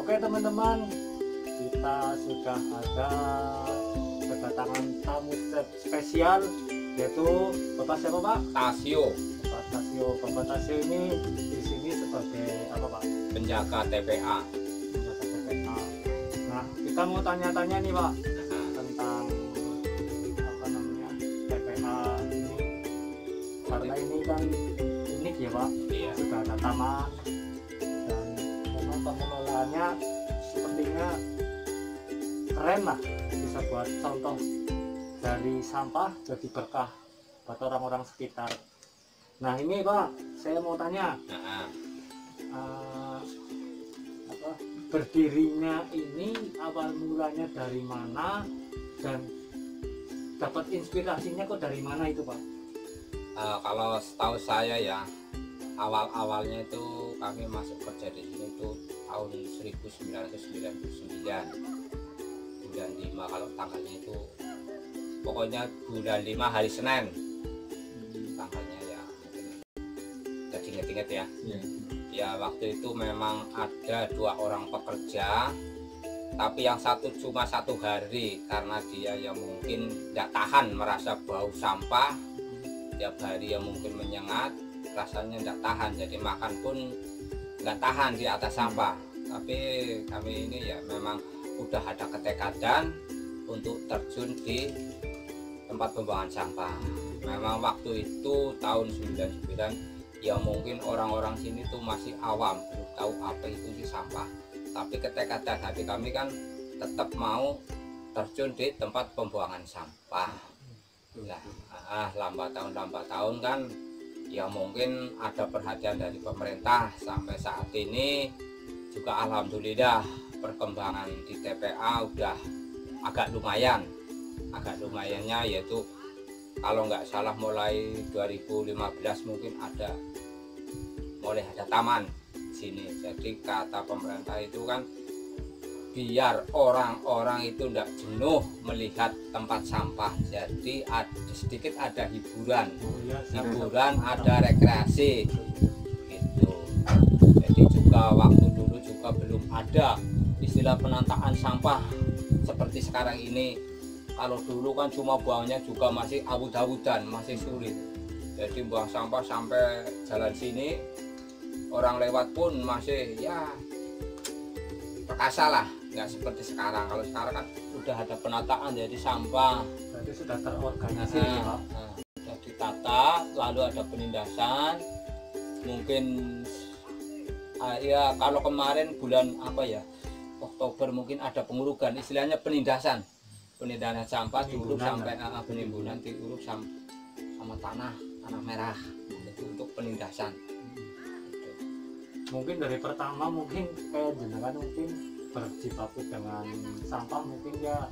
Oke teman-teman, kita sudah ada kedatangan tamu spesial, yaitu Bapak siapa Pak? Tasio, Bapak Tasio. Bapak Tasio ini di sini sebagai apa Pak? penjaga TPA. Penjaga TPA. Nah, kita mau tanya-tanya nih Pak tentang apa namanya TPA ini, karena ini kan unik ya Pak. Iya. Sudah ada taman dan memang pengelolaannya sepertinya keren lah, bisa buat contoh dari sampah jadi berkah buat orang-orang sekitar. Nah ini Pak, saya mau tanya apa, berdirinya ini awal mulanya dari mana dan dapat inspirasinya kok dari mana itu Pak? Kalau setahu saya ya, awal-awalnya itu kami masuk kerja di sini itu tahun 1999 bulan 5, kalau tanggalnya itu pokoknya bulan 5 hari Senin tanggalnya ya, mungkin jadi inget-inget ya. Ya waktu itu memang ada 2 orang pekerja, tapi yang satu cuma 1 hari karena dia yang mungkin tidak tahan merasa bau sampah tiap hari, yang mungkin menyengat, rasanya tidak tahan, jadi makan pun nggak tahan di atas sampah. Tapi kami ini ya memang udah ada ketekatan untuk terjun di tempat pembuangan sampah. Memang waktu itu tahun 99 ya, mungkin orang-orang sini tuh masih awam, belum tahu apa itu sih sampah. Tapi ketekatan hati kami kan tetap mau terjun di tempat pembuangan sampah. Nah, lambat tahun kan ya mungkin ada perhatian dari pemerintah. Sampai saat ini juga alhamdulillah perkembangan di TPA udah agak lumayannya, yaitu kalau nggak salah mulai 2015 mungkin mulai ada taman sini. Jadi kata pemerintah itu kan biar orang-orang itu tidak jenuh melihat tempat sampah, jadi sedikit ada hiburan, ada rekreasi gitu. Jadi juga waktu dulu juga belum ada istilah penataan sampah seperti sekarang ini. Kalau dulu kan cuma buangnya juga masih awud-awudan, masih sulit. Jadi buang sampah sampai jalan sini, orang lewat pun masih ya perkasa lah, nggak seperti sekarang. Kalau sekarang kan udah ada penataan, jadi sampah berarti sudah terorganisir ya Pak? Sudah ditata, lalu ada penindasan. Mungkin ya kalau kemarin bulan apa ya, Oktober mungkin ada pengurugan, istilahnya penindasan sampah diuruk sampai penimbunan, diuruk sama tanah merah, itu untuk penindasan. Mungkin dari pertama mungkin kayak jenengan mungkin berjibaku dengan sampah, mungkin ya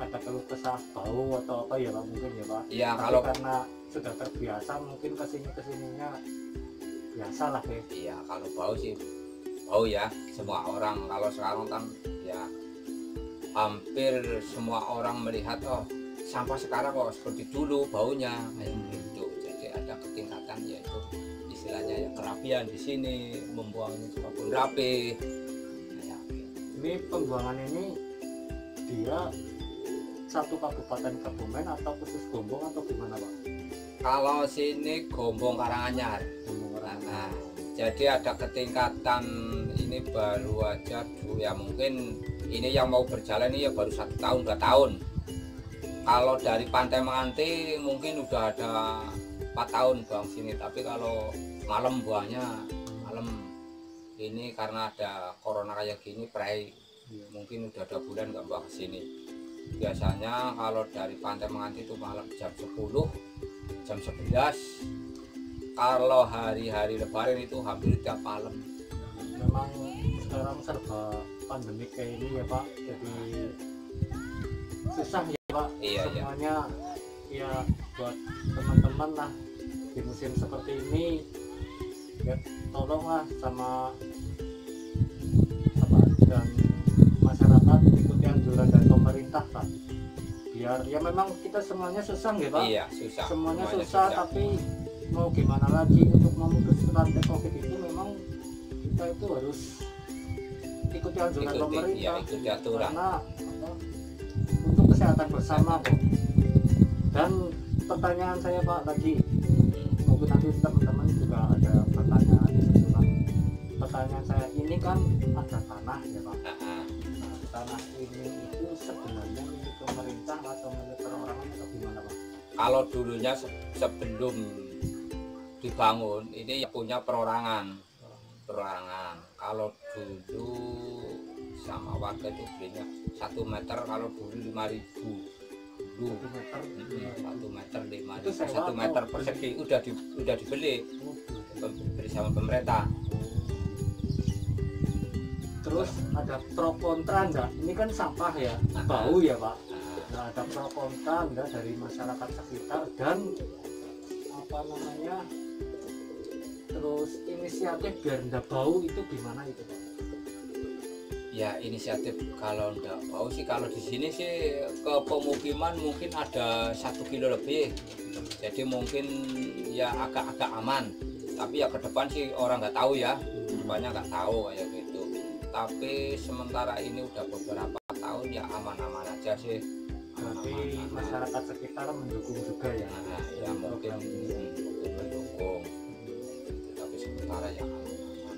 ada keluh kesah bau atau apa ya Pak, mungkin ya Pak. Iya, kalau karena sudah terbiasa mungkin kesininya biasa lah ya. Iya, kalau bau sih bau ya, semua orang. Kalau sekarang kan ya hampir semua orang melihat, oh sampah sekarang kok seperti dulu baunya kayak gitu. Jadi ada ketingkatan, yaitu istilahnya ya kerapian di sini, membuangnya juga pun rapi. Ya. Ini pembuangan ini dia satu kabupaten Kebumen atau khusus Gombong atau gimana Pak? Kalau sini Gombong Karanganyar. Nah, jadi ada ketingkatan ini baru aja ya, mungkin ini yang mau berjalan ini ya baru 1 tahun 2 tahun. Kalau dari Pantai Menganti mungkin udah ada 4 tahun buang sini, tapi kalau malam buangnya malam. Ini karena ada corona kayak gini, mungkin udah 2 bulan nggak buang ke sini. Biasanya kalau dari Pantai Menganti itu malam jam 10, jam 11. Kalau hari-hari lebaran itu hampir tiap malam. Memang sekarang serba pandemi kayak ini ya Pak, jadi susah ya Pak. Iya, semuanya ya buat teman-teman lah di musim seperti ini ya, tolonglah sama apa dan masyarakat ikuti anjuran dari pemerintah Pak, biar ya memang kita semuanya susah ya Pak. Iya, susah, semuanya susah, tapi mau gimana lagi untuk memutus rantai COVID itu memang kita itu harus ikuti anjuran ya pemerintah ikuti aturan. karena apa, untuk kesehatan bersama Pak. Dan pertanyaan saya Pak tadi, mungkin nanti teman-teman juga ada pertanyaan susulan. Pertanyaan saya, ini kan ada tanah ya Pak. Nah, Nah, tanah ini itu sebenarnya milik pemerintah atau milik perorangan atau gimana Pak? kalau dulunya sebelum dibangun ini ya punya perorangan. Kalau dulu sama warga itu belinya 1 meter, kalau dulu 5.000 dulu. 1 meter. 1 meter 5.000, Itu sewa 1 meter atau persegi udah dibeli sama pemerintah. Terus ada pro kontra enggak? Ini kan sampah ya, bau ya Pak. Nah, ada pro kontra enggak dari masyarakat sekitar dan apa namanya? Terus inisiatif biar enggak bau itu gimana itu Pak? Ya inisiatif kalau enggak bau sih, kalau di sini sih ke pemukiman mungkin ada 1 kilo lebih, jadi mungkin ya agak aman. Tapi ya ke depan sih orang nggak tahu ya, banyak nggak tahu kayak gitu. Tapi sementara ini udah beberapa tahun ya aman-aman aja sih. Berarti masyarakat sekitar mendukung juga ya? Nah, ya mungkin mendukung, tapi sementara ya aman-aman.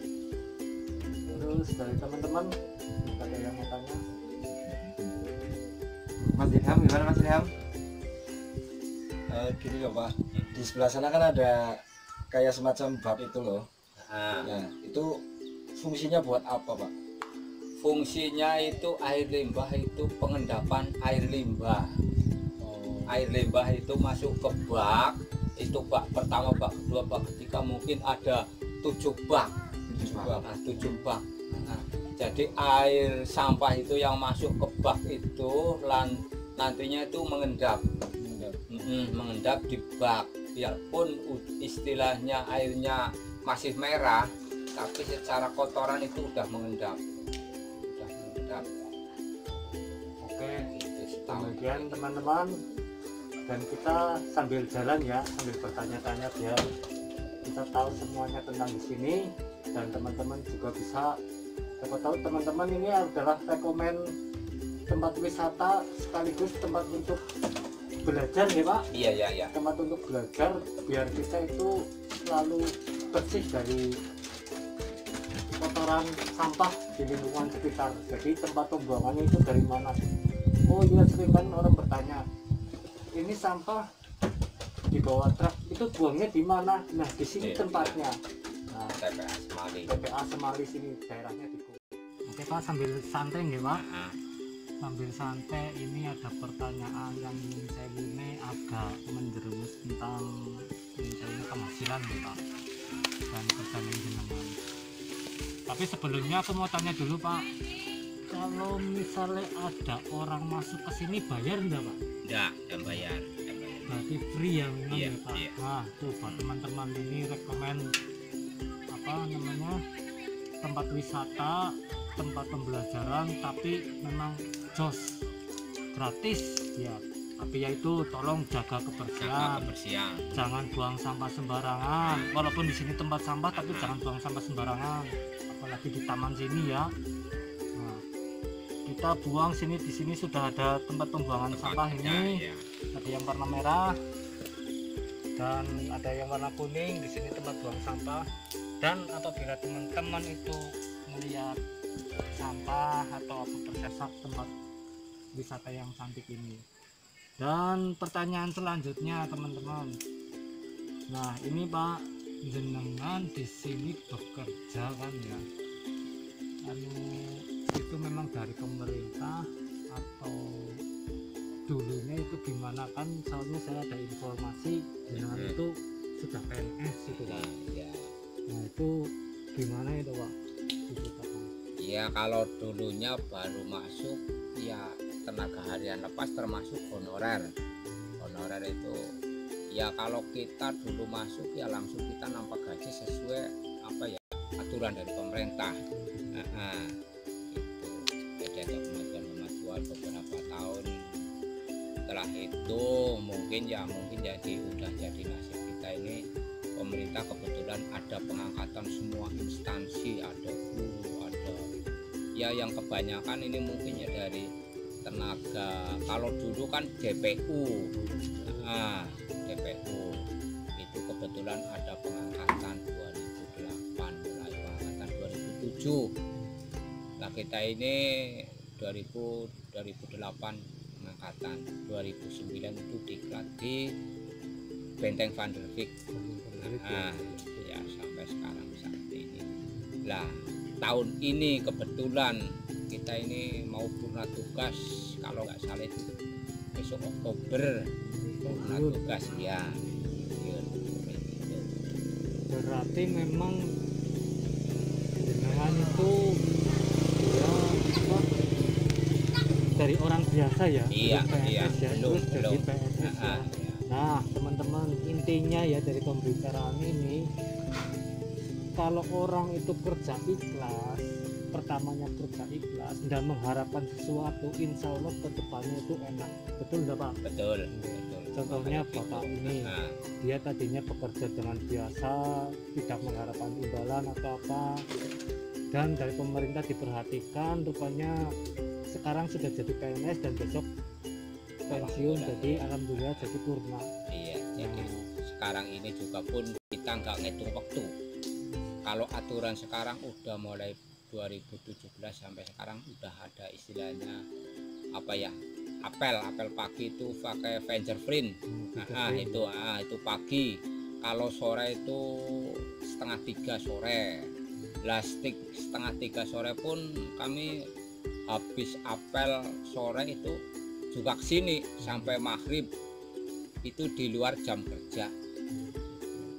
Terus dari teman-teman ada yang mau tanya? Mas Ilham, gimana Mas Ilham? Gini loh Pak, di sebelah sana kan ada kayak semacam bak itu loh. Nah, itu fungsinya buat apa Pak? Fungsinya itu air limbah, itu pengendapan air limbah. Air limbah itu masuk ke bak, itu bak pertama, bak kedua, bak ketiga, mungkin ada 7 bak. 7 bak. Nah, jadi air sampah itu yang masuk ke bak itu nantinya itu mengendap di bak. Biarpun istilahnya airnya masih merah, tapi secara kotoran itu udah mengendap. Oke, Gitu, kemudian teman-teman, dan kita sambil jalan ya, sambil bertanya-tanya biar kita tahu semuanya tentang di sini, dan teman-teman juga bisa, siapa tahu teman-teman ini adalah rekomen tempat wisata sekaligus tempat untuk belajar ya Pak. Iya. Tempat untuk belajar biar kita itu selalu bersih dari kotoran sampah di lingkungan sekitar. Jadi tempat pembuangannya itu dari mana? Oh iya, sering kan orang bertanya, ini sampah dibawa truk, itu buangnya di mana? Nah di sini Iya, tempatnya. Nah, TPA Semali. TPA Semali sini daerahnya di. Oke Pak, sambil santai nggih Pak. Sambil santai, ini ada pertanyaan yang saya ini agak menjerumus tentang misalnya penghasilan ya Pak, dan pertanyaan jenengan. Tapi sebelumnya aku mau tanya dulu Pak, kalau misalnya ada orang masuk ke sini bayar enggak Pak? Enggak bayar. Berarti free ya memang Iya, ya Pak. iya. Nah tuh Pak, teman-teman ini rekomen apa namanya, tempat wisata, tempat pembelajaran, tapi memang jos gratis ya. Tapi ya itu tolong jaga kebersihan. Jangan buang sampah sembarangan. Walaupun di sini tempat sampah, tapi jangan buang sampah sembarangan. Apalagi di taman sini ya. Nah, kita buang sini, di sini sudah ada tempat pembuangan sampah ini. Ada yang warna merah dan ada yang warna kuning. Di sini tempat buang sampah. Dan apabila teman-teman itu melihat sampah atau apa, tersesat tempat wisata yang cantik ini. Dan pertanyaan selanjutnya teman-teman, nah ini Pak, jenengan di sini bekerja kan ya, itu memang dari pemerintah atau dulunya itu gimana? Kan soalnya saya ada informasi jenengan itu sudah PNS itu Pak. Nah itu gimana itu Pak? Iya, kalau dulunya baru masuk ya tenaga harian lepas termasuk honorer itu ya, kalau kita dulu masuk ya langsung kita nampak gaji sesuai apa ya aturan dari pemerintah. Itu jadi ada kemajuan beberapa tahun. Setelah itu mungkin jadi udah jadi nasib kita ini. Pemerintah kebetulan ada pengangkatan semua instansi, ada guru, ada ya yang kebanyakan ini mungkin ya dari tenaga. Kalau dulu kan DPU, DPU itu kebetulan ada pengangkatan 2008, mulai pengangkatan 2007. Nah kita ini 2008 pengangkatan, 2009 itu diklat di Benteng Van der Wijk. Ya sampai sekarang saat ini. Lah tahun ini kebetulan kita ini mau purna tugas, kalau nggak salah itu besok Oktober purna tugas ya. Berarti memang jenengan itu ya apa, dari orang biasa ya, Iya, PNS iya, ya, belum, terus jadi belum. PNS ya. Nah teman-teman, intinya ya dari pembicaraan ini, kalau orang itu kerja ikhlas, pertamanya kerja ikhlas dan mengharapkan sesuatu, insya Allah kedepannya itu enak. Betul nggak Pak? Betul, betul. Contohnya Bapak ini, dia tadinya bekerja dengan biasa, tidak mengharapkan imbalan atau apa, dan dari pemerintah diperhatikan, rupanya sekarang sudah jadi PNS dan besok pensiun, jadi alhamdulillah jadi purna. Iya, jadi sekarang ini juga pun kita nggak ngitung waktu. Kalau aturan sekarang udah mulai 2017 sampai sekarang udah ada istilahnya apa ya, apel pagi itu pakai fingerprint. Itu pagi. Kalau sore itu 2:30 sore. Lastik 2:30 sore pun kami habis apel sore itu juga kesini sampai maghrib, itu di luar jam kerja.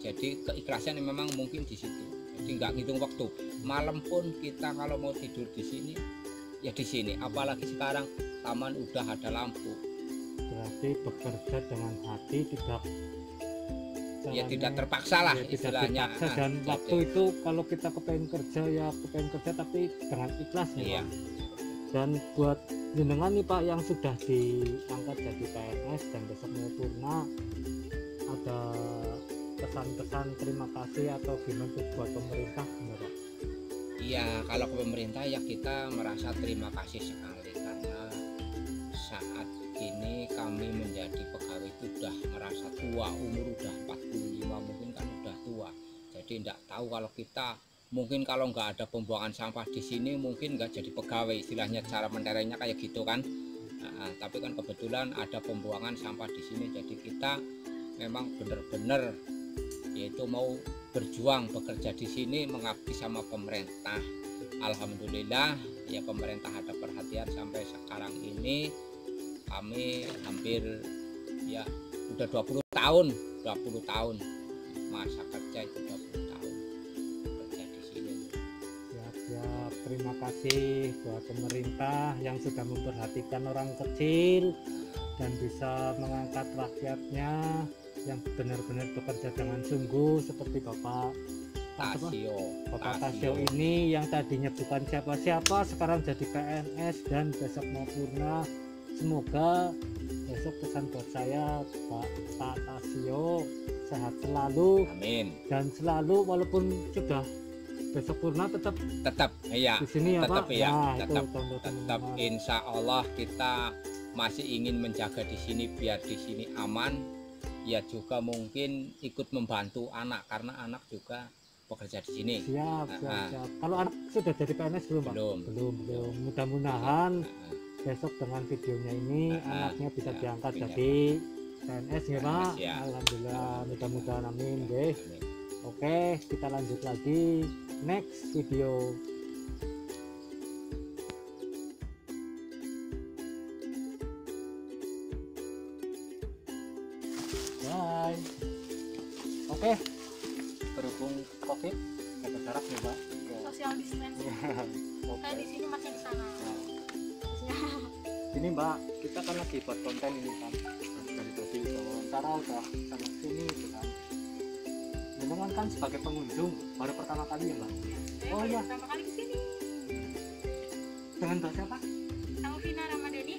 Jadi keikhlasan memang mungkin di situ. Jadi nggak ngitung waktu. Malam pun kita kalau mau tidur di sini ya di sini. Apalagi sekarang taman udah ada lampu. Berarti bekerja dengan hati, tidak terpaksa lah ya, istilahnya. Tidak terpaksa, dan waktu itu kalau kita kepengen kerja ya kepengen kerja, tapi dengan ikhlas ya Iya. Pak. Dan buat jenengan nih Pak yang sudah diangkat jadi PNS dan besok mau purna, ada pesan-pesan terima kasih atau gimana buat pemerintah enggak Pak? Iya, kalau ke pemerintah ya kita merasa terima kasih sekali, karena saat ini kami menjadi pegawai itu udah merasa tua, umur udah 45 mungkin kan udah tua. Jadi enggak tahu kalau kita mungkin kalau nggak ada pembuangan sampah di sini mungkin nggak jadi pegawai, istilahnya cara menterengnya kayak gitu kan. Tapi kan kebetulan ada pembuangan sampah di sini, jadi kita memang benar-benar yaitu mau berjuang bekerja di sini mengabdi sama pemerintah. Alhamdulillah ya pemerintah ada perhatian sampai sekarang ini kami hampir ya udah 20 tahun masa kerja itu 20 tahun kerja di sini. Siap, terima kasih buat pemerintah yang sudah memperhatikan orang kecil dan bisa mengangkat rakyatnya yang benar-benar bekerja dengan sungguh seperti Bapak Tasio ini yang tadinya bukan siapa-siapa sekarang jadi PNS dan besok mau purna. Semoga besok pesan buat saya Pak Tasio sehat selalu, amin, dan selalu walaupun sudah besok purna tetap iya di sini ya tetap Pak. ya, Nah, tetap insya Allah kita masih ingin menjaga di sini biar di sini aman. Ya juga mungkin ikut membantu anak karena anak juga bekerja di sini. Siap. Kalau anak sudah jadi PNS belum Pak? Belum. Mudah-mudahan besok dengan videonya ini anaknya bisa diangkat jadi PNS ya Pak. Ya. Alhamdulillah, mudah-mudahan amin deh. Oke, kita lanjut lagi next video. Bye. Oke, berhubung COVID jaga jarak ya Pak. Social distancing. Saya di sini masih di sana. Ini Mbak, kita kan lagi buat konten ini kan, dari tadi wawancara udah sama sini gitu kan. Memang kan sebagai pengunjung baru pertama kali ya Mbak. Saya baru pertama kali ke sini. Dengan Mbak siapa? Alvina Ramadhani.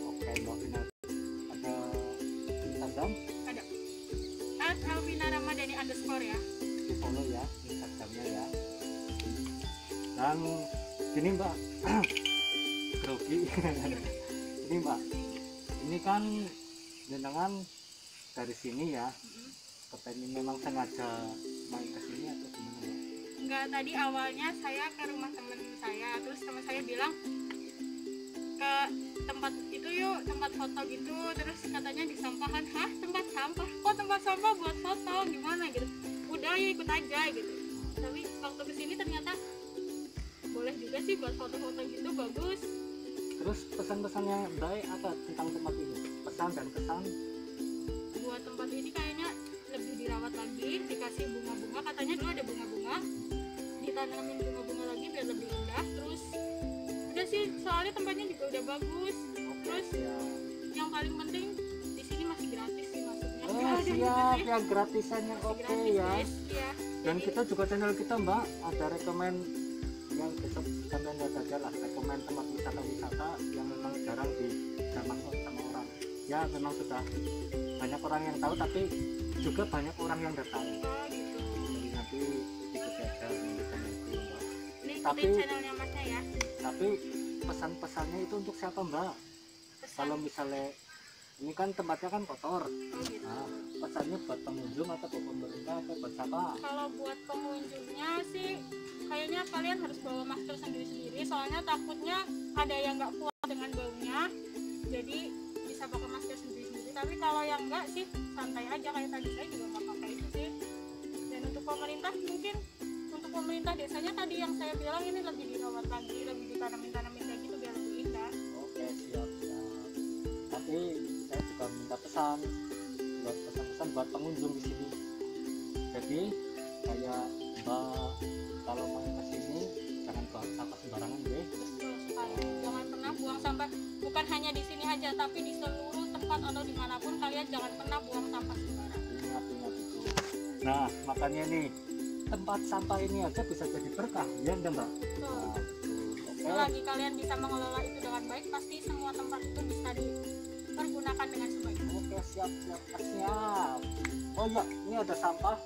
Oke Mbak Vina. Ada Instagram? Ada. Alvina Ramadhani _ ya. Di follow ya Instagramnya ya. Dan Gini Mbak, grogi. Ini Mbak, ini kan jenengan dari sini ya, kepengen memang sengaja main ke sini atau gimana Mbak? Enggak, tadi awalnya saya ke rumah teman saya, terus teman saya bilang ke tempat itu yuk, tempat foto gitu, terus katanya di sampahan. Hah, tempat sampah? Kok tempat sampah buat foto? Gimana gitu? Udah ya ikut aja gitu. Tapi waktu kesini ternyata boleh juga sih buat foto-foto gitu, bagus. Terus pesan-pesannya baik apa tentang tempat ini? Pesan dan kesan? Buat tempat ini kayaknya lebih dirawat lagi, dikasih bunga-bunga, katanya dulu ada bunga-bunga, ditanamin bunga-bunga lagi biar lebih indah. Terus udah sih, soalnya tempatnya juga udah bagus. Terus Ya. yang paling penting di sini masih gratis sih masuknya. Oh Nggak ada gitu siap, sih. yang gratisannya Masih oke gratis, ya. guys. Iya. Dan Jadi, kita juga channel kita Mbak ada rekomen yang besok kalian lihat aja lah, rekomen tempat wisata-wisata yang memang jarang dijamah sama orang. Ya memang sudah banyak orang yang tahu, tapi juga banyak orang yang nggak tahu. oh gitu. Jadi nanti ikuti aja di channel itu Mbak. Ini Tapi- ikutin channelnya Masnya ya. Tapi pesan-pesannya itu untuk siapa Mbak? Pesan. Kalau misalnya ini kan tempatnya kan kotor, Oh gitu. nah pesannya buat pengunjung atau buat pemerintah atau buat siapa? Kalau buat pengunjungnya sih kayaknya kalian harus bawa masker sendiri-sendiri, soalnya takutnya ada yang nggak kuat dengan baunya, jadi bisa pakai masker sendiri-sendiri. Tapi kalau yang enggak sih santai aja, kayak tadi saya juga nggak pakai itu sih. Dan untuk pemerintah, mungkin untuk pemerintah desanya tadi yang saya bilang ini lebih dirawat lagi, lebih ditanamin kayak gitu biar lebih indah. Oke siap siap. Tapi saya juga minta pesan buat pesan-pesan buat pengunjung di sini. Jadi kayak Mbak kalau mau ke sini jangan buang sampah sembarangan deh. Betul sekali. Jangan pernah buang sampah, bukan hanya di sini aja, tapi di seluruh tempat atau dimanapun kalian jangan pernah buang sampah sembarangan. Ingat itu. Nah makanya nih tempat sampah ini aja bisa jadi berkah ya enggak Mbak? Betul. Nah, oke. Selagi kalian bisa mengelola itu dengan baik, pasti semua tempat itu bisa dipergunakan dengan sebaik-baiknya. Oke siap siap siap. Oh iya ini ada sampah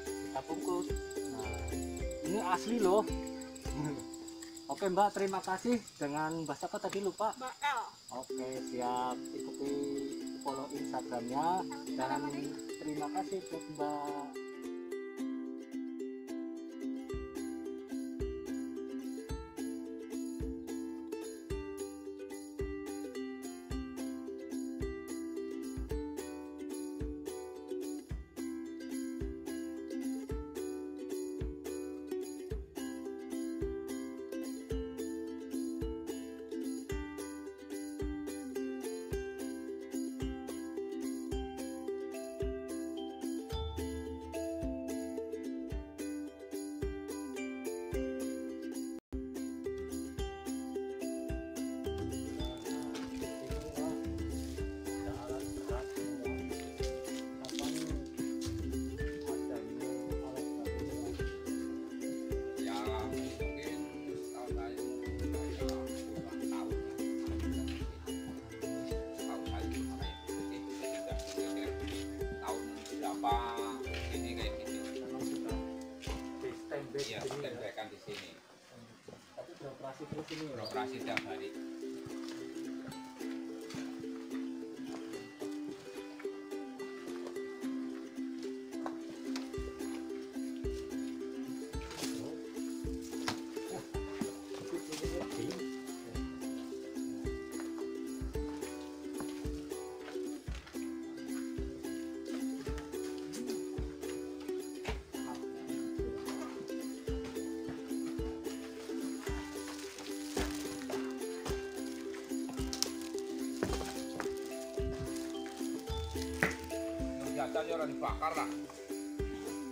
kita bungkus. Nah ini asli loh. Oke Mbak terima kasih. Dengan bahasa apa tadi lupa. Mbak L. Oke siap, ikuti follow Instagramnya dan terima kasih buat Mbak. Ya mungkin setahu saya puluhan tahun ya. Setahu saya itu kayak gitu. Jadi sudah kira-kira tahun berapa ini kayak gitu. Memang sudah di standby Iya, di sini ya. standby kan di sini. Tapi beroperasi terus ini ya. Beroperasi tiap hari. Jajal ya orang dibakar lah.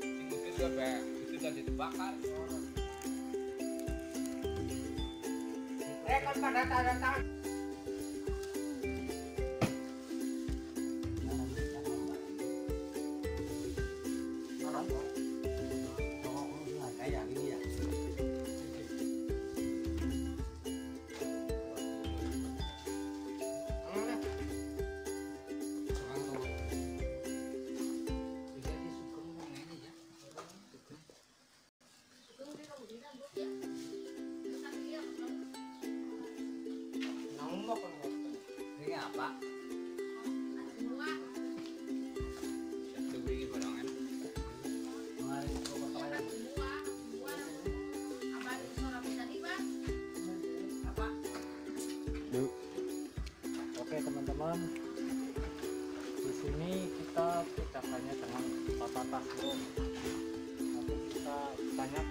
Sing itu be itu jadi dibakar. Kan pada tanda tangan. Kayak ini ya. Ini apa? Itu ini barangan. Yuk. Oke teman-teman, di sini kita bedakannya dengan Bapak Tasro. Nanti kita tanya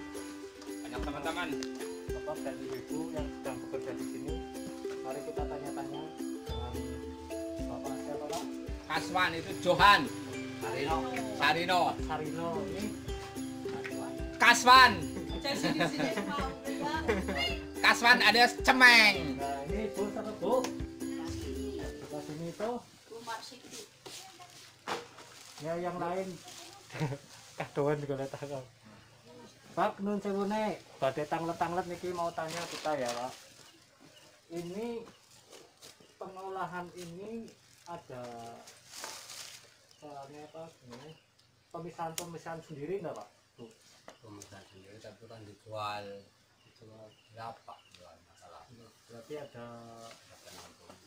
Banyak teman-teman. Bapak dan Ibu yang sedang bekerja di sini. Mari kita tanya-tanya dengan Bapak siapa Pak? Kaswan itu Johan. Sarino. Sarino ini. Kaswan. Kaswan alias Cemeng. Nah ini Bu siapa Bu? Sebelah sini itu. Ya yang lain. Kadoan juga datang. Pak nun sewune badhe tanglet-tanglet niki mau tanya kita ya Pak. Ini pengolahan ini ada soalnya apa ini pemisahan sendiri enggak Pak? Tuh. Pemesan sendiri tapi kan dijual berapa jual masalah. Berarti ada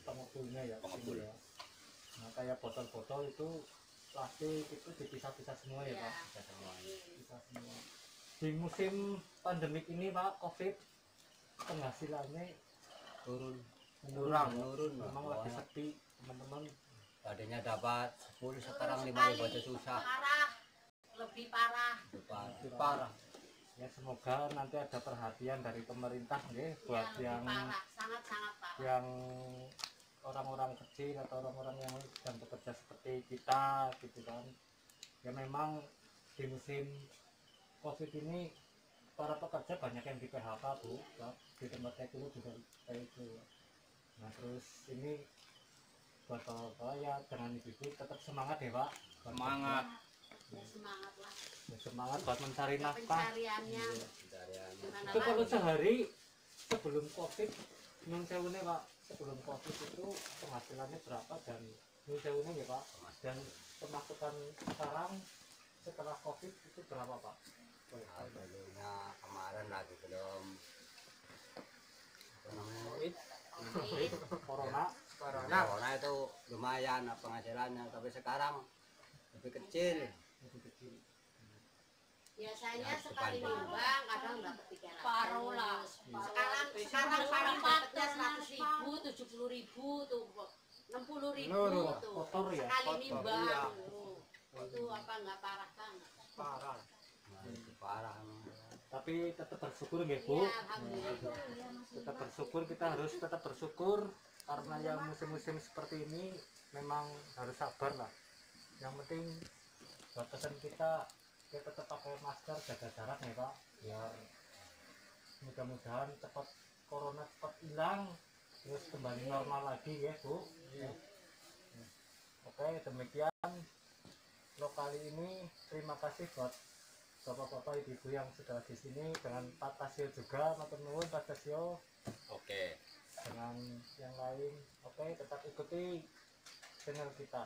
pengepulnya ya. Pengepul. Ini ya. Nah kayak botol-botol itu plastik itu dipisah-pisah semua ya Pak. Bisa semuanya. Pisah semua. Di musim pandemik ini Pak COVID penghasilannya Turun, menurun. menurun. Memang lagi sepi teman-teman. Tadinya dapat 10 sekarang 5.000 aja susah. Lebih parah. Lebih parah. Ya semoga nanti ada perhatian dari pemerintah nih buat Ya, yang lebih parah, sangat-sangat parah. yang orang-orang kecil atau orang-orang yang sedang bekerja seperti kita gitu kan. Ya memang di musim COVID ini para pekerja banyak yang di PHK Bu, Pak. Di tempat saya dulu juga kayak itu. Nah terus ini buat Bapak ya dengan ibu tetap semangat ya Pak. Semangat. Ya, semangat lah. Ya, semangat buat mencari nafkah. Pencariannya Pencarian. gimana Itu kalau lagi? sehari sebelum COVID nyun sewune Pak, sebelum COVID itu penghasilannya berapa dan nyun sewune ya Pak, dan pemasukan sekarang setelah COVID itu berapa Pak? Nah, dulunya kemarin lagi belum apa namanya Corona. corona itu lumayan penghasilannya tapi sekarang lebih kecil. Biasanya Ya, sekali dibanding. nimbang kadang dapat 300. Paruh lah. Sekarang paling dapatnya 100.000, 70.000 tuh, 60.000 tuh. Kotor ya? Sekali Kotor. nimbang. Iya. Itu apa nggak parah banget? Nah, itu parah emang. Tapi tetap bersyukur ya Bu. Ya, alhamdulillah. Tetap bersyukur, kita harus tetap bersyukur karena yang musim-musim seperti ini memang harus sabar lah. Yang penting buat pesan kita tetap pakai masker, jaga jarak ya Pak, biar mudah-mudahan cepat corona cepat hilang terus kembali normal lagi ya Bu. Oke demikian vlog kali ini, terima kasih buat bapak-bapak ibu-ibu yang sudah di sini, dengan Pak Tasyo juga, matur nuwun Pak Tasyo, Oke. dengan yang lain. Oke tetap ikuti channel kita.